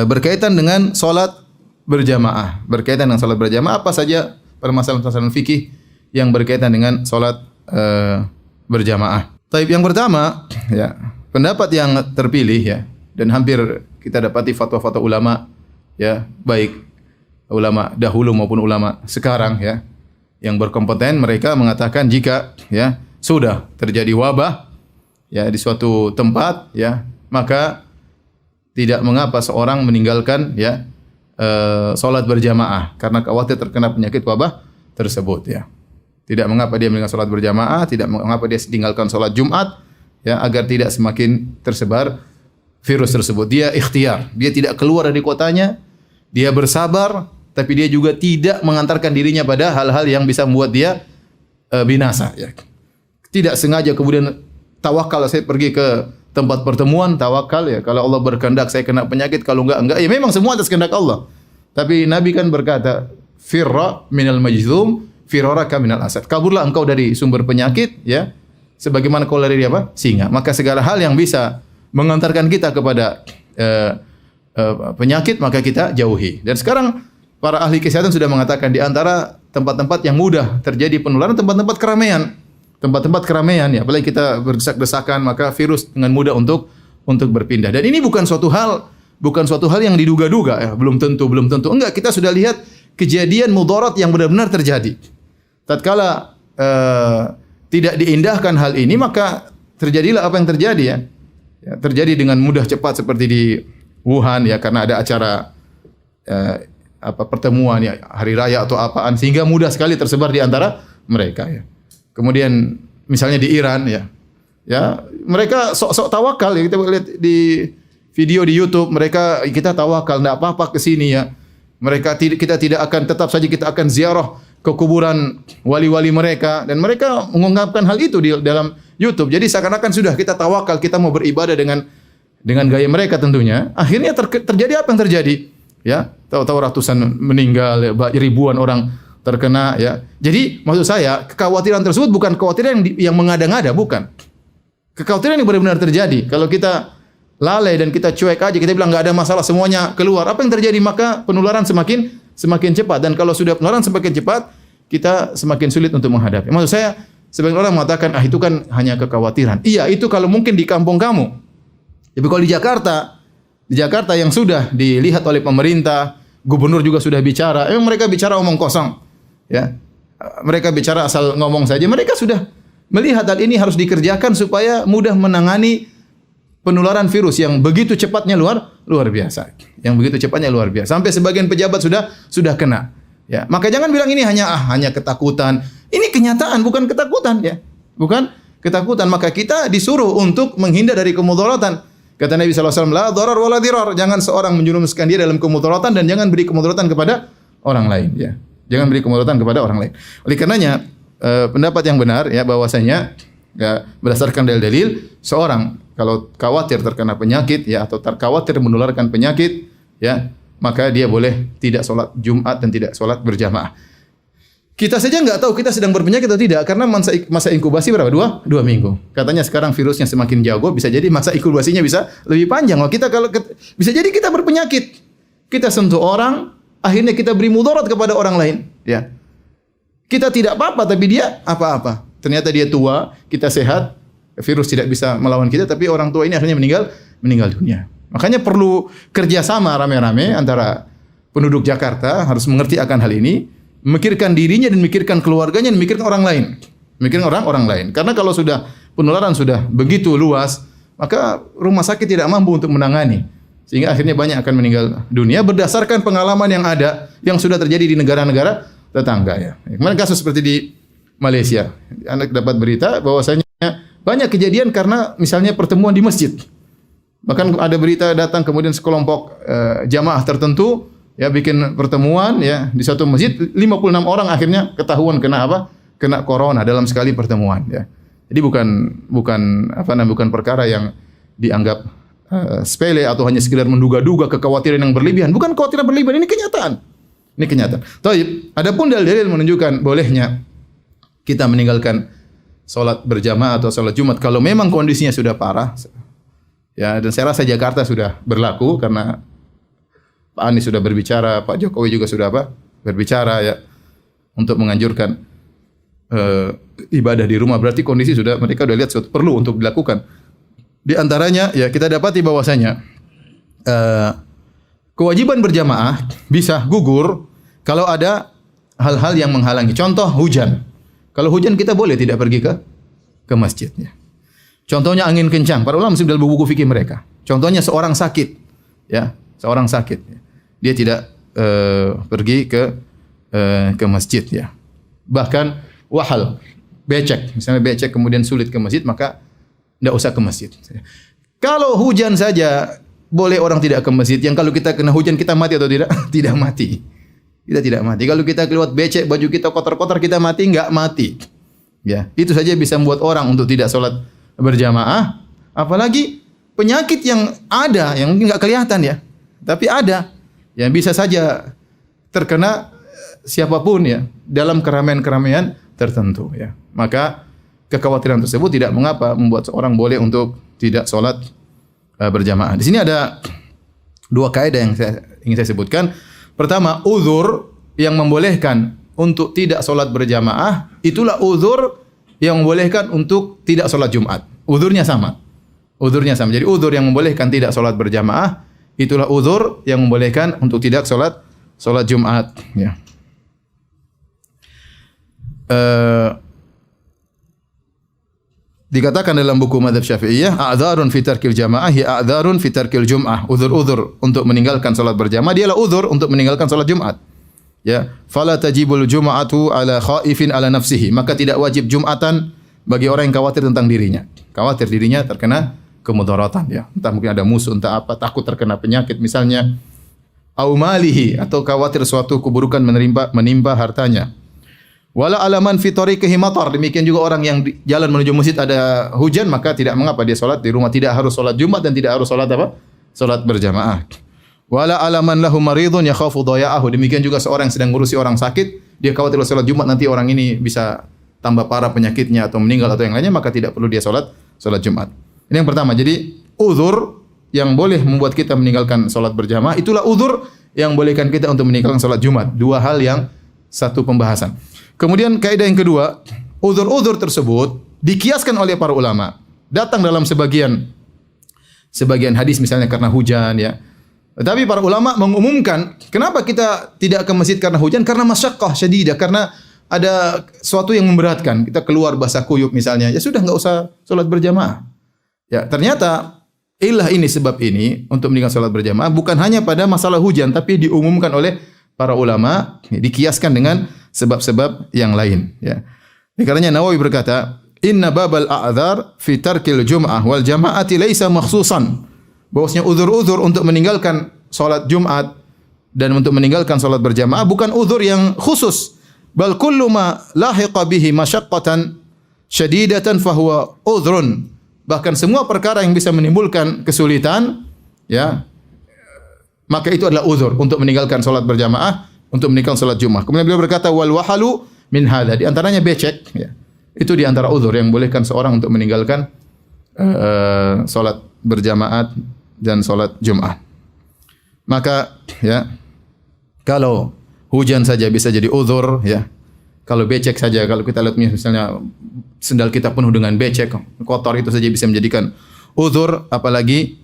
berkaitan dengan salat berjamaah. Berkaitan dengan salat berjamaah apa saja permasalahan-permasalahan fikih yang berkaitan dengan salat berjamaah. Taib yang pertama, ya, pendapat yang terpilih ya dan hampir kita dapati fatwa-fatwa ulama ya, baik ulama dahulu maupun ulama sekarang ya, yang berkompeten mereka mengatakan jika ya sudah terjadi wabah ya di suatu tempat ya, maka tidak mengapa seorang meninggalkan ya salat berjamaah karena khawatir terkena penyakit wabah tersebut ya. Tidak mengapa dia meninggalkan salat berjamaah, tidak mengapa dia tinggalkan salat Jumat ya, agar tidak semakin tersebar virus tersebut. Dia ikhtiar, dia tidak keluar dari kotanya, dia bersabar, tapi dia juga tidak mengantarkan dirinya pada hal-hal yang bisa membuat dia binasa ya. Tidak sengaja kemudian tawakal, saya pergi ke tempat pertemuan, tawakal ya, kalau Allah berkehendak saya kena penyakit, kalau enggak. Ya memang semua atas kehendak Allah. Tapi Nabi kan berkata, firra minal majzum, firaraka minal asad. Kaburlah engkau dari sumber penyakit ya, sebagaimana kau lari dari apa? Singa. Maka segala hal yang bisa mengantarkan kita kepada penyakit maka kita jauhi. Dan sekarang para ahli kesehatan sudah mengatakan di antara tempat-tempat yang mudah terjadi penularan tempat-tempat keramaian. Tempat-tempat keramaian ya, apalagi kita berdesak-desakan maka virus dengan mudah untuk berpindah. Dan ini bukan suatu hal yang diduga-duga ya, belum tentu. Enggak, kita sudah lihat kejadian mudarat yang benar-benar terjadi. Tatkala tidak diindahkan hal ini maka terjadilah apa yang terjadi ya. Ya, terjadi dengan mudah cepat seperti di Wuhan ya, karena ada acara pertemuan ya, hari raya atau apaan, sehingga mudah sekali tersebar di antara mereka ya. Kemudian misalnya di Iran ya, mereka sok-sok tawakal ya, kita lihat di video di YouTube mereka, kita tawakal enggak apa-apa ke sini ya. Kita tidak akan, tetap saja kita akan ziarah ke kuburan wali-wali mereka, dan mereka mengungkapkan hal itu di dalam YouTube. Jadi seakan-akan sudah kita tawakal, kita mau beribadah dengan gaya mereka tentunya. Akhirnya terjadi apa yang terjadi? Ya, tahu-tahu ratusan meninggal, ya, ribuan orang terkena ya. Jadi maksud saya kekhawatiran tersebut bukan kekhawatiran yang mengada-ngada, bukan. Kekhawatiran yang benar-benar terjadi. Kalau kita lalai dan kita cuek aja, kita bilang enggak ada masalah, semuanya keluar, apa yang terjadi? Maka penularan semakin cepat, dan kalau sudah penularan semakin cepat, kita semakin sulit untuk menghadapi. Maksud saya, sebagian orang mengatakan itu kan hanya kekhawatiran. Iya, itu kalau mungkin di kampung kamu. Tapi kalau di Jakarta yang sudah dilihat oleh pemerintah, gubernur juga sudah bicara, mereka bicara omong kosong. Ya, mereka bicara asal ngomong saja. Mereka sudah melihat hal ini harus dikerjakan supaya mudah menangani penularan virus yang begitu cepatnya luar biasa. Yang begitu cepatnya luar biasa. Sampai sebagian pejabat sudah kena. Ya, maka jangan bilang ini hanya ketakutan. Ini kenyataan, bukan ketakutan ya. Bukan ketakutan. Maka kita disuruh untuk menghindar dari kemudaratan. Kata Nabi SAW, la dharar wa la dirar. Jangan seorang menjerumuskan dia dalam kemudaratan dan jangan beri kemudaratan kepada orang lain ya. Jangan beri kemudaratan kepada orang lain. Oleh karenanya pendapat yang benar ya, bahwasanya ya, berdasarkan dalil-dalil, seorang kalau khawatir terkena penyakit ya, atau khawatir menularkan penyakit ya, maka dia boleh tidak sholat Jumat dan tidak sholat berjamaah. Kita saja nggak tahu kita sedang berpenyakit atau tidak, karena masa inkubasi berapa? Dua minggu. Katanya sekarang virusnya semakin jago, bisa jadi masa inkubasinya bisa lebih panjang. Bisa jadi kita berpenyakit, kita sentuh orang, akhirnya kita beri mudarat kepada orang lain ya. Kita tidak apa-apa tapi dia apa-apa. Ternyata dia tua, kita sehat, virus tidak bisa melawan kita, tapi orang tua ini akhirnya meninggal dunia. Makanya perlu kerjasama rame-rame antara penduduk Jakarta, harus mengerti akan hal ini, memikirkan dirinya dan memikirkan keluarganya dan memikirkan orang lain. Memikirkan orang lain. Karena kalau sudah penularan sudah begitu luas, maka rumah sakit tidak mampu untuk menangani. Sehingga akhirnya banyak akan meninggal dunia berdasarkan pengalaman yang ada, yang sudah terjadi di negara-negara tetangga ya. Kemarin kasus seperti di Malaysia. Anda dapat berita bahwasanya banyak kejadian karena misalnya pertemuan di masjid. Bahkan ada berita datang kemudian sekelompok jamaah tertentu ya bikin pertemuan ya di satu masjid, 56 orang akhirnya ketahuan kena apa? Kena corona dalam sekali pertemuan ya. Jadi bukan perkara yang dianggap sepele atau hanya sekedar menduga-duga, kekhawatiran yang berlebihan. Bukan kekhawatiran berlebihan, ini kenyataan. Ini kenyataan. Taib. Adapun dalil menunjukkan bolehnya kita meninggalkan salat berjamaah atau salat Jumat kalau memang kondisinya sudah parah. Ya, dan saya rasa Jakarta sudah berlaku karena Pak Anies sudah berbicara, Pak Jokowi juga sudah apa? Berbicara ya untuk menganjurkan ibadah di rumah. Berarti kondisi sudah mereka sudah lihat suatu perlu untuk dilakukan. Di antaranya ya kita dapati bahwasanya kewajiban berjamaah bisa gugur kalau ada hal-hal yang menghalangi. Contoh hujan. Kalau hujan kita boleh tidak pergi ke masjid. Ya. Contohnya angin kencang. Para ulama dalam buku fikih mereka. Contohnya seorang sakit. Ya, seorang sakit. Dia tidak pergi ke masjid. Ya. Bahkan wahal, becek. Misalnya becek kemudian sulit ke masjid, maka tidak usah ke masjid. Kalau hujan saja boleh orang tidak ke masjid. Yang kalau kita kena hujan kita mati atau tidak? Tidak mati. Kita tidak mati. Kalau kita kelewat becek, baju kita kotor-kotor, kita mati? Enggak mati. Ya, itu saja bisa membuat orang untuk tidak sholat berjamaah. Apalagi penyakit yang ada, yang mungkin enggak kelihatan ya. Tapi ada. Yang bisa saja terkena siapapun ya. Dalam keramaian-keramaian tertentu ya. Maka kekhawatiran tersebut tidak mengapa membuat seorang boleh untuk tidak sholat berjamaah. Di sini ada dua kaidah yang ingin saya sebutkan. Pertama, uzur yang membolehkan untuk tidak sholat berjamaah, itulah uzur yang membolehkan untuk tidak sholat Jumat. Uzurnya sama. Uzurnya sama. Jadi uzur yang membolehkan tidak sholat berjamaah, itulah uzur yang membolehkan untuk tidak sholat Jumat. Ya. Dikatakan dalam buku Madzhab Syafi'iyah, a'dzarun fi tarkil jamaah ya a'dzarun fi tarkil jum'ah. Uzur-uzur untuk meninggalkan salat berjamaah dialah uzur untuk meninggalkan salat Jumat. Ya, fala tajibul jum'atu ala khaifin ala nafsihi. Maka tidak wajib Jumatan bagi orang yang khawatir tentang dirinya. Khawatir dirinya terkena kemudaratan ya. Entah mungkin ada musuh, entah apa, takut terkena penyakit misalnya. Au malihi, atau khawatir suatu keburukan menimpa hartanya. Wala alaman fi tariqihi matar. Demikian juga orang yang di jalan menuju masjid ada hujan, maka tidak mengapa dia salat di rumah, tidak harus salat Jumat dan tidak harus salat apa? Salat berjamaah. Wala alaman lahu maridun yakhafu dhaya'ahu. Demikian juga seorang yang sedang ngurusi orang sakit, dia khawatir salat Jumat nanti orang ini bisa tambah parah penyakitnya atau meninggal atau yang lainnya, maka tidak perlu dia salat Jumat. Ini yang pertama. Jadi uzur yang boleh membuat kita meninggalkan salat berjamaah, itulah uzur yang bolehkan kita untuk meninggalkan salat Jumat. Dua hal yang satu pembahasan. Kemudian kaidah yang kedua, uzur-uzur tersebut dikiaskan oleh para ulama. Datang dalam sebagian hadis misalnya karena hujan ya. Tetapi para ulama mengumumkan, kenapa kita tidak ke masjid karena hujan? Karena masyaqqah syadidah, karena ada sesuatu yang memberatkan. Kita keluar basah kuyup misalnya, ya sudah enggak usah salat berjamaah. Ya, ternyata sebab ini untuk meninggalkan salat berjamaah bukan hanya pada masalah hujan, tapi diumumkan oleh para ulama, dikiaskan dengan sebab-sebab yang lain ya. Karenanya Nawawi berkata, "Inna babal a'dzar fi tarkil jum'ah wal jama'ati laisa makhsusan." Bahwasanya uzur-uzur untuk meninggalkan salat Jumat dan untuk meninggalkan salat berjamaah bukan uzur yang khusus. Bal kullu ma lahiqa bihi masyaqqatan syadidatan fahuwa uzrun. Bahkan semua perkara yang bisa menimbulkan kesulitan ya, maka itu adalah uzur untuk meninggalkan salat berjamaah, untuk meninggalkan salat Jumat. Kemudian beliau berkata wal wahalu min hadza, di antaranya becek ya. Itu di antara uzur yang bolehkan seorang untuk meninggalkan salat berjamaah dan salat Jumat. Maka ya, kalau hujan saja bisa jadi uzur ya. Kalau becek saja, kalau kita lihat misalnya sendal kita penuh dengan becek, kotor, itu saja bisa menjadikan uzur, apalagi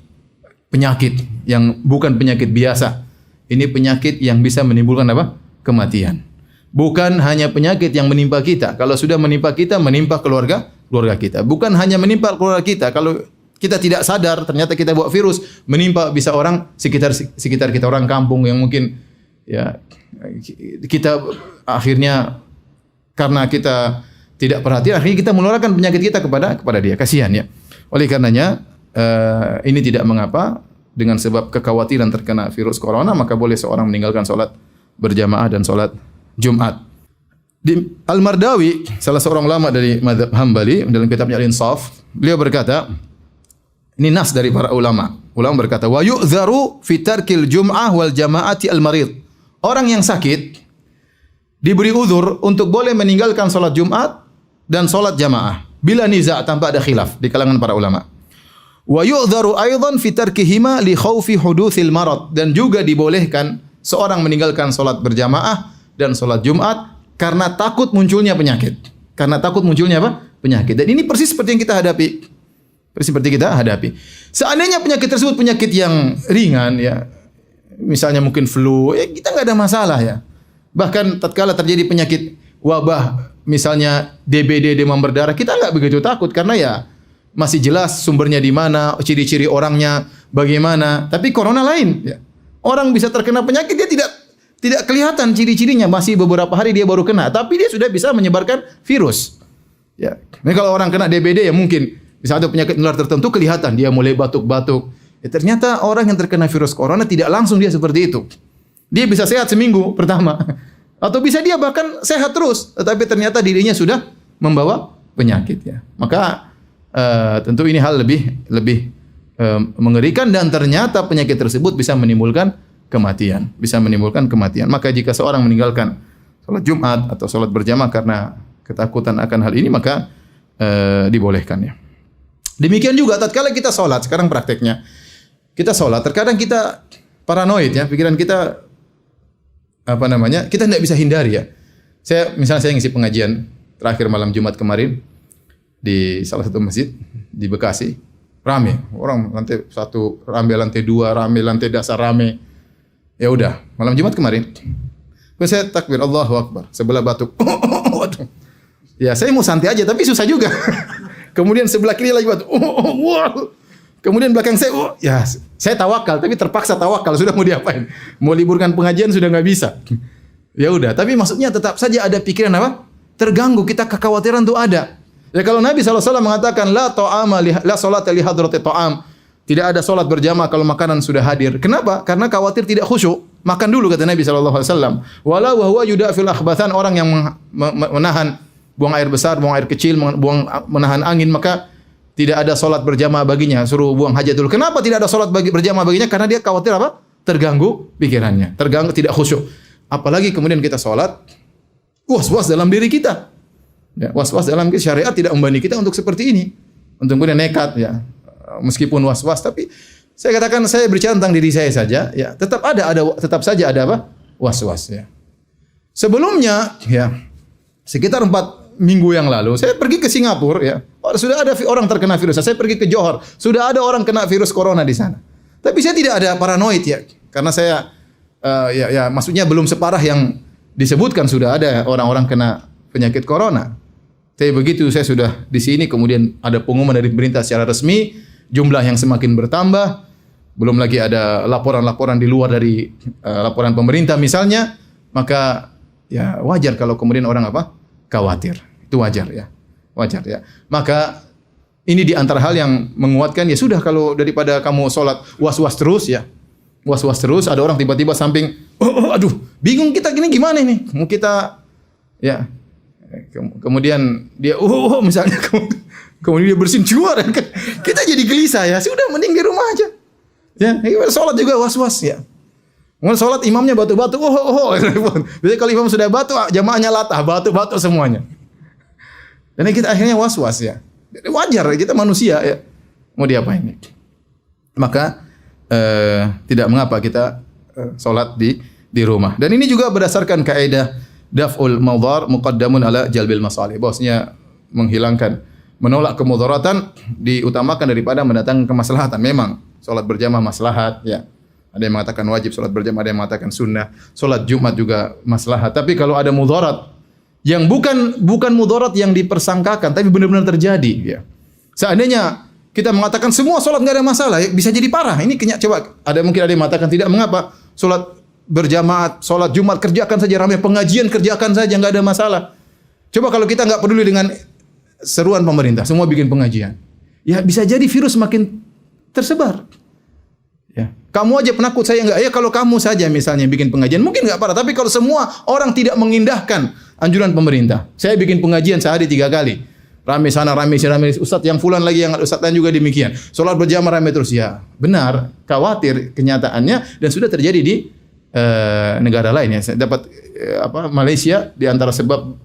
penyakit yang bukan penyakit biasa. Ini penyakit yang bisa menimbulkan apa? Kematian. Bukan hanya penyakit yang menimpa kita. Kalau sudah menimpa kita, menimpa keluarga kita. Bukan hanya menimpa keluarga kita. Kalau kita tidak sadar, ternyata kita bawa virus, menimpa bisa orang sekitar kita, orang kampung yang mungkin ya kita akhirnya karena kita tidak perhatian, akhirnya kita menularkan penyakit kita kepada dia. Kasihan ya. Oleh karenanya ini tidak mengapa. Dengan sebab kekhawatiran terkena virus corona, maka boleh seorang meninggalkan salat berjamaah dan salat Jumat. Di Al-Mardawi, salah seorang ulama dari mazhab Hambali, dalam kitabnya Al-Insaf, beliau berkata, ini nas dari para ulama. Ulama berkata, wa yu'dzaru fi tarkil jum'ah wal jama'ati al-marid. Orang yang sakit diberi uzur untuk boleh meninggalkan salat Jumat dan salat jamaah bila niza', tanpa ada khilaf di kalangan para ulama. Wa yu'dharu aidan fi tarkihima li khaufi hudutsil marad, dan juga dibolehkan seorang meninggalkan salat berjamaah dan salat Jumat karena takut munculnya penyakit. Karena takut munculnya apa? Penyakit. Dan ini persis seperti yang kita hadapi. Persis seperti kita hadapi. Seandainya penyakit tersebut penyakit yang ringan ya, misalnya mungkin flu, ya kita nggak ada masalah ya. Bahkan tatkala terjadi penyakit wabah, misalnya DBD, demam berdarah, kita nggak begitu takut karena ya masih jelas sumbernya di mana, ciri-ciri orangnya bagaimana. Tapi corona lain, ya. Orang bisa terkena penyakit dia tidak kelihatan ciri-cirinya, masih beberapa hari dia baru kena, tapi dia sudah bisa menyebarkan virus. Ya. Nah, kalau orang kena DBD ya mungkin bisa ada penyakit menular tertentu kelihatan dia mulai batuk-batuk. Ya, ternyata orang yang terkena virus corona tidak langsung dia seperti itu. Dia bisa sehat seminggu pertama, atau bisa dia bahkan sehat terus, tetapi ternyata dirinya sudah membawa penyakit ya. Maka tentu ini hal lebih mengerikan, dan ternyata penyakit tersebut bisa menimbulkan kematian, Maka jika seorang meninggalkan salat Jumat atau salat berjamaah karena ketakutan akan hal ini, maka dibolehkan ya. Demikian juga tatkala kita salat, sekarang prakteknya kita salat, terkadang kita paranoid ya, pikiran kita kita tidak bisa hindari ya. Misalnya saya ngisi pengajian terakhir malam Jumat kemarin di salah satu masjid di Bekasi, rame orang, lantai 1 rame, lantai 2 rame, lantai dasar rame. Ya udah, malam Jumat kemarin, saya takbir Allahu Akbar, sebelah batuk. Waduh. Ya saya mau santai aja, tapi susah juga. Kemudian sebelah kiri lagi batuk. Kemudian belakang saya, ya saya tawakal, tapi terpaksa tawakal, sudah mau diapain? Mau liburkan pengajian sudah nggak bisa. Ya udah, tapi maksudnya tetap saja ada pikiran apa? Terganggu, kita kekhawatiran itu ada. Ya kalau Nabi SAW mengatakan la salata li hadrati ta'am, tidak ada salat berjamaah kalau makanan sudah hadir. Kenapa? Karena khawatir tidak khusyuk. Makan dulu kata Nabi SAW. Wala wa huwa yudafil akhbathan, orang yang menahan buang air besar, buang air kecil, menahan angin, maka tidak ada salat berjamaah baginya, suruh buang hajat dulu. Kenapa tidak ada salat berjamaah baginya? Karena dia khawatir apa? Terganggu pikirannya, terganggu, tidak khusyuk. Apalagi kemudian kita salat was-was dalam diri kita. Ya, was-was dalam syariat tidak membani kita untuk seperti ini. Untuk kemudian nekat ya. Meskipun was-was, tapi saya katakan, saya berbicara tentang diri saya saja ya, tetap saja ada apa? Was-was ya. Sebelumnya ya, sekitar 4 minggu yang lalu saya pergi ke Singapura ya. Sudah ada orang terkena virus. Saya pergi ke Johor, sudah ada orang kena virus corona di sana. Tapi saya tidak ada paranoid ya, karena saya maksudnya belum separah yang disebutkan, sudah ada orang-orang kena penyakit corona. Tapi begitu saya sudah di sini, kemudian ada pengumuman dari pemerintah secara resmi, jumlah yang semakin bertambah, belum lagi ada laporan-laporan di luar dari laporan pemerintah misalnya, maka ya wajar kalau kemudian orang khawatir. Itu wajar ya. Maka ini di antara hal yang menguatkan, ya sudah, kalau daripada kamu sholat was-was terus ya. Was-was terus, ada orang tiba-tiba samping, aduh, bingung kita gini gimana ini? Mau kita ya. Kemudian dia misalnya kemudian dia bersin keluar, kita jadi gelisah ya. Sudah, mending di rumah aja. Ya, sholat juga was-was ya. Kemudian sholat imamnya batu-batu, Biasanya kalau imam sudah batu, jamaahnya latah, batu-batu semuanya. Dan kita akhirnya was-was ya. Wajar, kita manusia ya. Mau diapain? Maka tidak mengapa kita sholat di rumah. Dan ini juga berdasarkan kaidah daf'ul mawdhar muqaddamun ala jalbil masalih. Bahwasanya menolak kemudaratan diutamakan daripada mendatangkan kemaslahatan. Memang salat berjamaah maslahat ya. Ada yang mengatakan wajib salat berjamaah, ada yang mengatakan sunnah. Salat Jumat juga maslahat. Tapi kalau ada mudarat yang bukan mudarat yang dipersangkakan, tapi benar-benar terjadi ya. Seandainya kita mengatakan semua salat enggak ada masalah, ya bisa jadi parah. Ini coba mungkin ada yang mengatakan tidak mengapa salat berjamaah, salat Jumat kerjakan saja, ramai pengajian kerjakan saja, enggak ada masalah. Coba kalau kita enggak peduli dengan seruan pemerintah, semua bikin pengajian. Ya bisa jadi virus makin tersebar. Ya. Kamu aja penakut, saya enggak. Ya kalau kamu saja misalnya bikin pengajian, mungkin enggak parah. Tapi kalau semua orang tidak mengindahkan anjuran pemerintah, saya bikin pengajian sehari 3 kali. Rame sana, rame sini, rame ustaz yang fulan lagi, yang ustaz lain juga demikian. Salat berjamaah rame terus ya. Benar, khawatir kenyataannya, dan sudah terjadi di negara lain ya. Saya dapat Malaysia, di antara sebab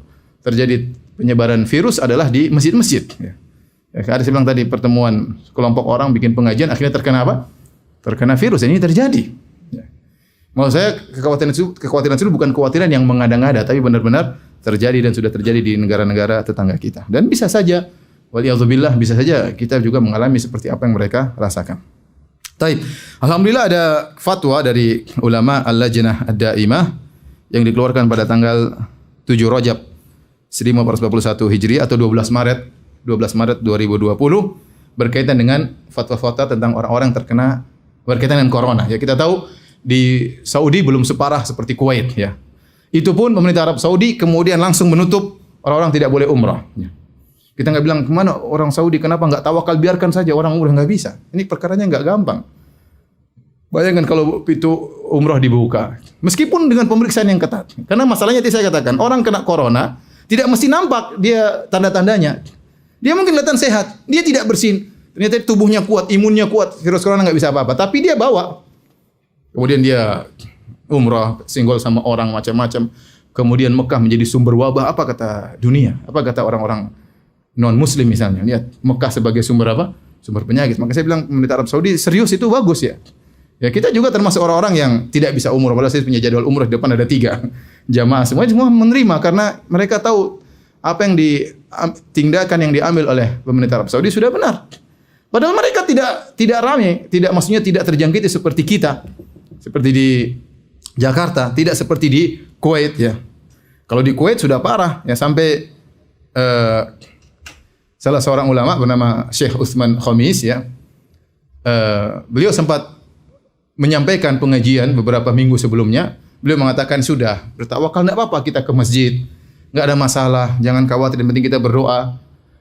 terjadi penyebaran virus adalah di masjid-masjid ya. Ya, ada saya bilang tadi pertemuan kelompok orang bikin pengajian akhirnya terkena apa? Terkena virus. Ini terjadi. Ya. Maksud saya kekhawatiran itu bukan kekhawatiran yang mengada-ngada, tapi benar-benar terjadi dan sudah terjadi di negara-negara tetangga kita. Dan bisa saja, waliyadzubillah, bisa saja kita juga mengalami seperti apa yang mereka rasakan. Taib. Alhamdulillah ada fatwa dari ulama Al-Lajnah Ad-Daimah yang dikeluarkan pada tanggal 7 Rajab 1441 Hijri atau 12 Maret 2020 berkaitan dengan fatwa-fatwa tentang orang-orang terkena berkaitan dengan corona. Ya, kita tahu di Saudi belum separah seperti Kuwait ya. Itu pun pemerintah Arab Saudi kemudian langsung menutup orang-orang tidak boleh umrah. Ya. Kita nggak bilang kemana orang Saudi, kenapa nggak tawakal, biarkan saja orang umrah, nggak bisa. Ini perkaranya nggak gampang. Bayangkan kalau pintu umrah dibuka, meskipun dengan pemeriksaan yang ketat. Karena masalahnya tadi saya katakan, orang kena corona tidak mesti nampak dia tanda-tandanya. Dia mungkin kelihatan sehat, dia tidak bersin. Ternyata tubuhnya kuat, imunnya kuat, virus corona nggak bisa apa-apa. Tapi dia bawa. Kemudian dia umrah, singgol sama orang macam-macam. Kemudian Mekah menjadi sumber wabah. Apa kata dunia? Apa kata orang-orang non-Muslim misalnya? Lihat Mekah sebagai sumber apa? Sumber penyakit. Maka saya bilang pemerintah Arab Saudi serius itu bagus ya. Ya kita juga termasuk orang-orang yang tidak bisa umrah. Padahal saya punya jadwal umrah di depan ada 3 jamaah. Semua menerima karena mereka tahu apa yang tindakan yang diambil oleh pemerintah Arab Saudi sudah benar. Padahal mereka tidak ramai, maksudnya tidak terjangkiti seperti kita. Seperti di Jakarta, tidak seperti di Kuwait ya. Kalau di Kuwait sudah parah ya sampai salah seorang ulama bernama Syekh Utsman Khamis ya. Beliau sempat menyampaikan pengajian beberapa minggu sebelumnya. Beliau mengatakan sudah bertawakal, enggak apa-apa kita ke masjid. Enggak ada masalah, jangan khawatir, yang penting kita berdoa.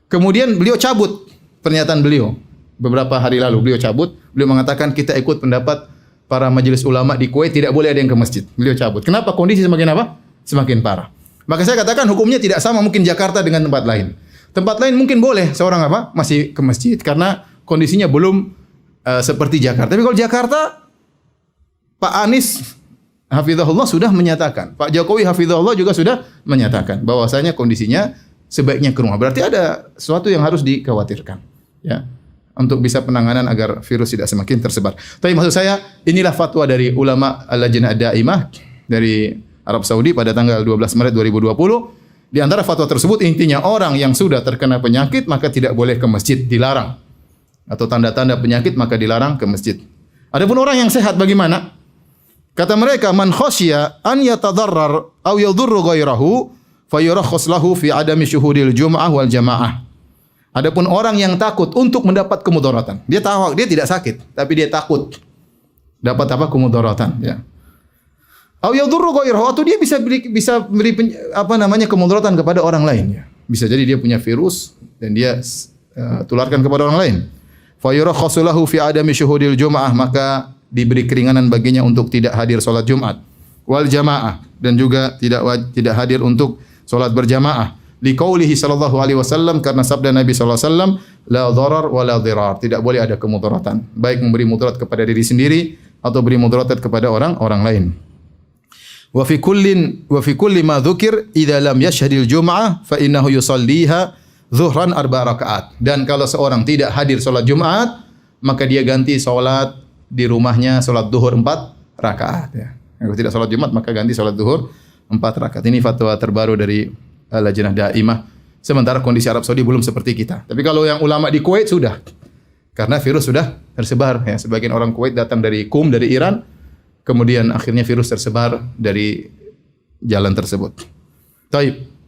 Kemudian beliau cabut pernyataan beliau. Beberapa hari lalu beliau cabut, beliau mengatakan kita ikut pendapat para majelis ulama di Kuwait, tidak boleh ada yang ke masjid. Beliau cabut. Kenapa? Kondisi semakin apa? Semakin parah. Maka saya katakan hukumnya tidak sama mungkin Jakarta dengan tempat lain. Tempat lain mungkin boleh seorang apa? Masih ke masjid karena kondisinya belum seperti Jakarta. Tapi kalau Jakarta, Pak Anies hafizahullah sudah menyatakan, Pak Jokowi hafizahullah juga sudah menyatakan bahwasanya kondisinya sebaiknya ke rumah. Berarti ada sesuatu yang harus dikhawatirkan, ya, untuk bisa penanganan agar virus tidak semakin tersebar. Tapi maksud saya, inilah fatwa dari ulama Al-Lajnah Ad-Daimah dari Arab Saudi pada tanggal 12 Maret 2020. Di antara fatwa tersebut intinya orang yang sudah terkena penyakit maka tidak boleh ke masjid, dilarang. Atau tanda-tanda penyakit maka dilarang ke masjid. Adapun orang yang sehat bagaimana? Kata mereka, man khasya an yatadarrar aw yadurru ghairahu fayurakhas lahu fi adami syuhudil jum'ah wal jamaah. Adapun orang yang takut untuk mendapat kemudaratan. Dia tahu dia tidak sakit, tapi dia takut dapat apa? Kemudaratan, ya. Aw yadurru ghairahu, atau dia bisa beri kemudaratan kepada orang lain, ya. Bisa jadi dia punya virus dan dia tularkan kepada orang lain. Fayurakhas lahu fi adami syuhudil jum'ah, maka diberi keringanan baginya untuk tidak hadir salat Jumat wal jamaah, dan juga tidak hadir untuk salat berjamaah. Liqaulihi sallallahu alaihi wasallam, karena sabda Nabi sallallahu alaihi wasallam, la dharar wa la dhirar, tidak boleh ada kemudaratan, baik memberi mudarat kepada diri sendiri atau beri mudarat kepada orang lain. Wa fi kulli ma dzukir idza lam yashhadil jum'ah fa innahu yusalliha zuhran 4 rakaat. Dan kalau seorang tidak hadir salat Jumat, maka dia ganti salat di rumahnya, salat zuhur 4 rakaat, ya. Kalau tidak salat Jumat maka ganti salat zuhur 4 rakaat. Ini fatwa terbaru dari Lajnah Daimah. Sementara kondisi Arab Saudi belum seperti kita. Tapi kalau yang ulama di Kuwait sudah. Karena virus sudah tersebar, ya. Sebagian orang Kuwait datang dari dari Iran, kemudian akhirnya virus tersebar dari jalan tersebut. Taib.